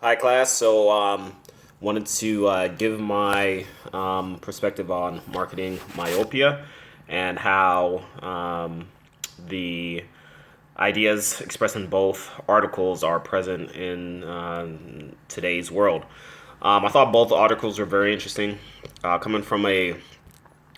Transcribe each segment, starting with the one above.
Hi, class. Wanted to give my perspective on marketing myopia and how the ideas expressed in both articles are present in today's world. I thought both articles were very interesting. Coming from a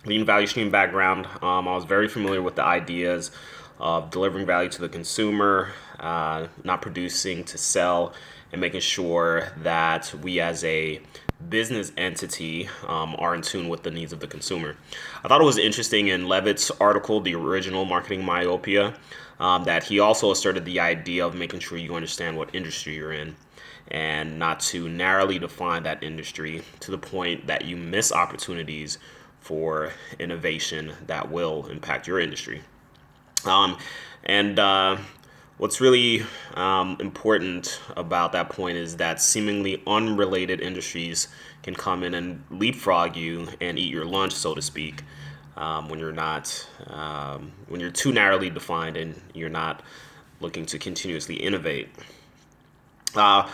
lean value stream background, I was very familiar with the ideas of delivering value to the consumer, not producing to sell, and making sure that we as a business entity are in tune with the needs of the consumer. I thought it was interesting in Levitt's article, the original Marketing Myopia, that he also asserted the idea of making sure you understand what industry you're in and not to narrowly define that industry to the point that you miss opportunities for innovation that will impact your industry. Um, and What's really important about that point is that seemingly unrelated industries can come in and leapfrog you and eat your lunch, so to speak, when you're too narrowly defined and you're not looking to continuously innovate. Uh,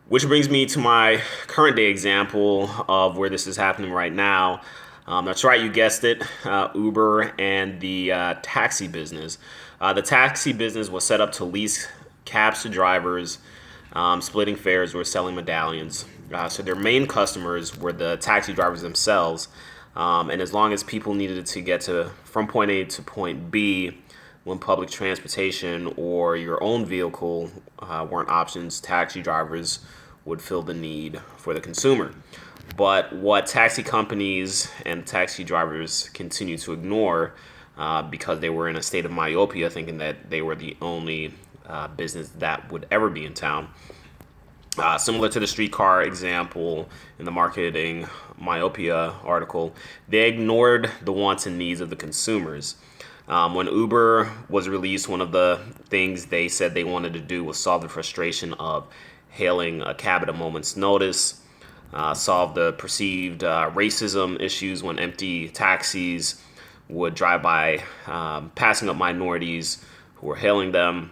which brings me to my current day example of where this is happening right now. That's right, you guessed it, Uber and the taxi business. The taxi business was set up to lease cabs to drivers, splitting fares or selling medallions. So their main customers were the taxi drivers themselves. And as long as people needed to get to from point A to point B, when public transportation or your own vehicle weren't options, taxi drivers would fill the need for the consumer. But what taxi companies and taxi drivers continue to ignore because they were in a state of myopia, thinking that they were the only business that would ever be in town. Similar to the streetcar example in the marketing myopia article, they ignored the wants and needs of the consumers. When Uber was released, one of the things they said they wanted to do was solve the frustration of hailing a cab at a moment's notice, solve the perceived racism issues when empty taxis would drive by, passing up minorities who were hailing them,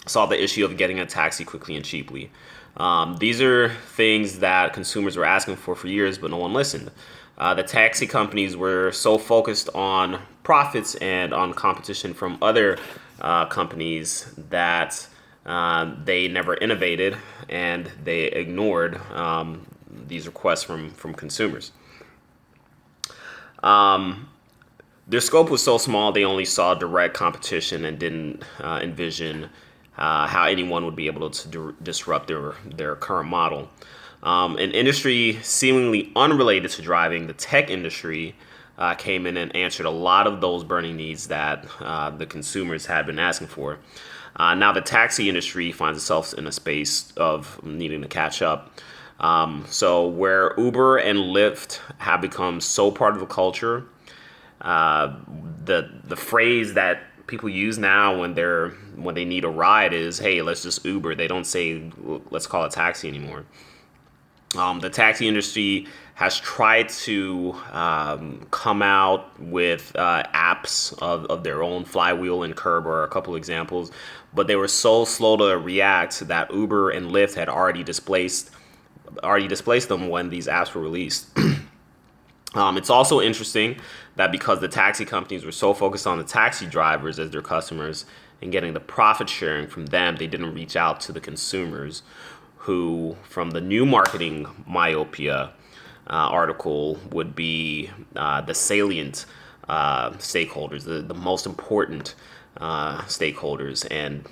solve the issue of getting a taxi quickly and cheaply. These are things that consumers were asking for years, but no one listened. The taxi companies were so focused on profits and on competition from other companies that they never innovated and they ignored these requests from consumers. Their scope was so small they only saw direct competition and didn't envision how anyone would be able to disrupt their current model. An industry seemingly unrelated to driving, the tech industry, came in and answered a lot of those burning needs that the consumers had been asking for. Now the taxi industry finds itself in a space of needing to catch up. So where Uber and Lyft have become so part of the culture, the phrase that people use now when they need a ride is, "Hey, let's just Uber." They don't say, "Let's call a taxi" anymore. The taxi industry has tried to come out with apps of their own. Flywheel and Curb are a couple examples, but they were so slow to react that Uber and Lyft had already displaced them when these apps were released. It's also interesting that because the taxi companies were so focused on the taxi drivers as their customers and getting the profit sharing from them, they didn't reach out to the consumers who, from the new marketing myopia article, would be the salient stakeholders, the most important stakeholders, and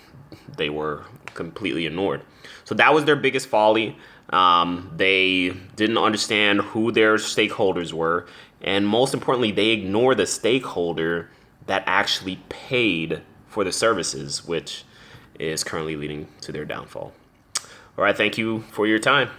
they were completely ignored. So that was their biggest folly. They didn't understand who their stakeholders were, and most importantly, they ignored the stakeholder that actually paid for the services, which is currently leading to their downfall. All right, thank you for your time.